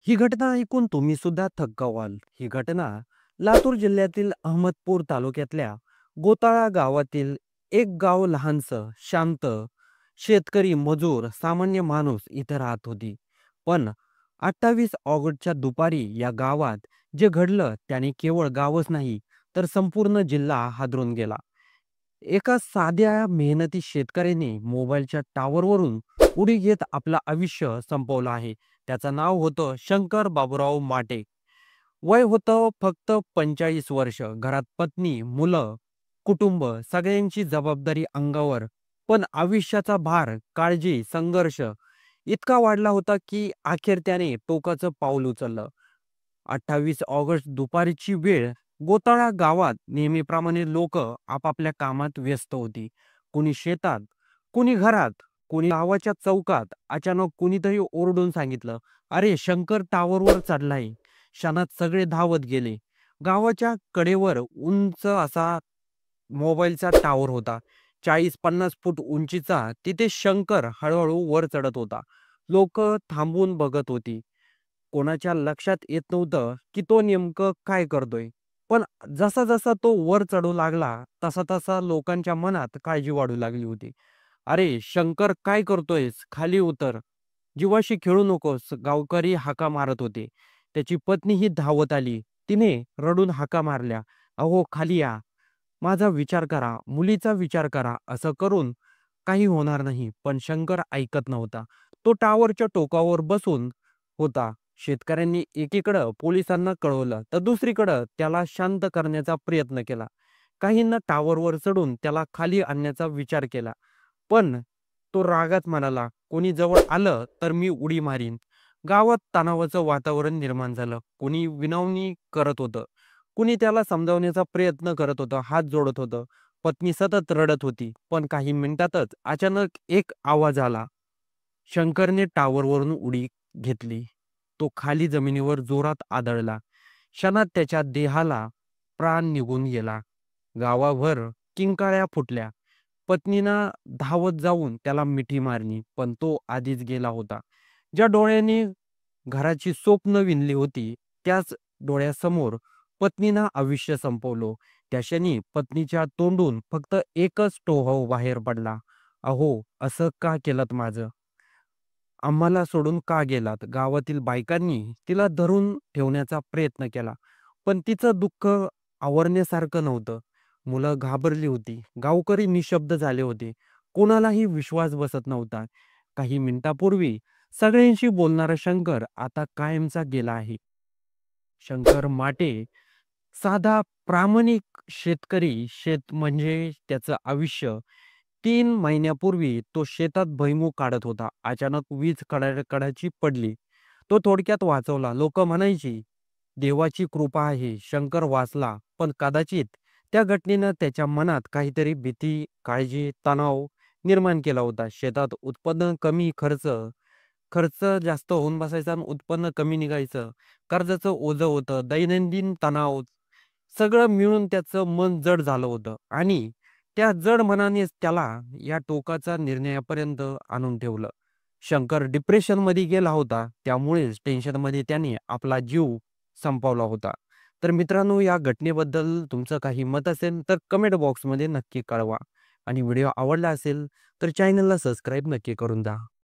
ही घटना ऐकून तुम्ही सुद्धा थक्क व्हाल. ही घटना लातूर जिल्ह्यातील अहमदपूर तालुक्यातल्या गोताळा गावातील एक गाव लहानसं, शांत, शेतकरी, मजूर, सामान्य माणूस इथं राहत होती. पण 28 ऑगस्टच्या दुपारी या गावात जे घडलं त्याने केवळ गावच नाही तर संपूर्ण जिल्हा हादरून गेला. एका साध्या मेहनती शेतकऱ्याने मोबाईलच्या टॉवरवरून उडी घेत आपलं आयुष्य संपवलं आहे. त्याचं नाव होतं शंकर बाबूराव माटे. वय होतं फक्त 45 वर्ष. घरात पत्नी, मुलं, कुटुंब सगळ्यांची जबाबदारी अंगावर. पण आयुष्याचा भार, काळजी, संघर्ष इतका वाढला होता की अखेर त्याने टोकाचं पाऊल उचललं. 28 ऑगस्ट दुपारची वेळ. गोताळा गावात नेहमीप्रमाणे लोक आपापल्या कामात व्यस्त होती. कुणी शेतात, कुणी घरात, कुणी गावाच्या चौकात. अचानक कुणीतरी ओरडून सांगितलं, "अरे, शंकर टावरवर चढलाय." क्षणात सगळे धावत गेले. गावाच्या कडेवर उंच असा मोबाईलचा टॉवर होता. 40-50 फूट उंचीचा. तिथे शंकर हळूहळू वर चढत होता. लोक थांबून बघत होती. कोणाच्या लक्षात येत नव्हतं की तो नेमकं काय करतोय. पण जसा-जसा तो वर चढू लागला, तसा-तसा लोकांच्या मनात काळजी वाढू लागली होती. "अरे शंकर, काय करतोयस? खाली उतर. जीवाशी खेळू नकोस." गावकरी हाका मारत होते. त्याची पत्नीही धावत आली. तिने रडून हाका मारल्या, "अहो, खाली या. माझा विचार करा, मुलीचा विचार करा. असं करून काही होणार नाही." पण शंकर ऐकत नव्हता. तो टॉवरच्या टोकावर बसून होता. शेतकऱ्यांनी एकीकडं पोलिसांना कळवलं, तर दुसरीकडं त्याला शांत करण्याचा प्रयत्न केला. काहींना टॉवरवर चढून त्याला खाली आणण्याचा विचार केला. पण तो रागात म्हणाला, "कोणी जवळ आलं तर मी उडी मारीन." गावात तणावाचं वातावरण निर्माण झालं. कोणी विनवणी करत होतं, कुणी त्याला समजावण्याचा प्रयत्न करत होतं, हात जोडत होतं. पत्नी सतत रडत होती. पण काही मिनिटातच अचानक एक आवाज आला. शंकरने टॉवरवरून उडी घेतली. तो खाली जमिनीवर जोरात आदळला. क्षणात त्याच्या देहाला प्राण निघून गेला. गावाभर किंकाळ्या फुटल्या. पत्नीनं धावत जाऊन त्याला मिठी मारली, पण तो आधीच गेला होता. ज्या डोळ्यांनी घराची स्वप्न विणली होती, त्याच डोळ्यासमोर पत्नीनं आयुष्य संपवलं. त्या क्षणी पत्नीच्या तोंडून फक्त एकच टोह बाहेर पडला, "अहो, असं का केलत माझं? आम्हाला सोडून का गेलात?" गावातील बायकांनी तिला धरून ठेवण्याचा प्रयत्न केला, पण तिचं दुःख आवरण्यासारखं नव्हतं. मुलं घाबरली होती. गावकरी निशब्द झाले होते. कोणालाही विश्वास बसत नव्हता. काही मिनिटापूर्वी सगळ्यांशी बोलणारा शंकर आता कायमचा गेला आहे. शंकर माटे साधा प्रामाणिक शेतकरी. शेत म्हणजे त्याचं आयुष्य. 3 महिन्यापूर्वी तो शेतात भुईमूग काढत होता. अचानक वीज कडाची पडली. तो थोडक्यात वाचवला. लोक म्हणायची, देवाची कृपा आहे. शंकर वाचला. पण कदाचित त्या घटनेनं त्याच्या मनात काहीतरी भीती, काळजी, तणाव निर्माण केला होता. शेतात उत्पन्न कमी, खर्च खर्च जास्त होऊन बसायचा आणि उत्पन्न कमी निघायचं. कर्जाचं ओझं होतं, दैनंदिन तणाव, सगळं मिळून त्याचं मन जड झालं होतं आणि त्या जड मनानेच त्याला या टोकाचा निर्णयापर्यंत आणून ठेवलं. शंकर डिप्रेशनमध्ये गेला होता. त्यामुळेच टेन्शनमध्ये त्याने आपला जीव संपवला होता. तर मित्रांनो, या घटनेबद्दल तुमचं काही मत असेल तर कमेंट बॉक्समध्ये नक्की कळवा आणि व्हिडिओ आवडला असेल तर चॅनलला सबस्क्राईब नक्की करून द्या.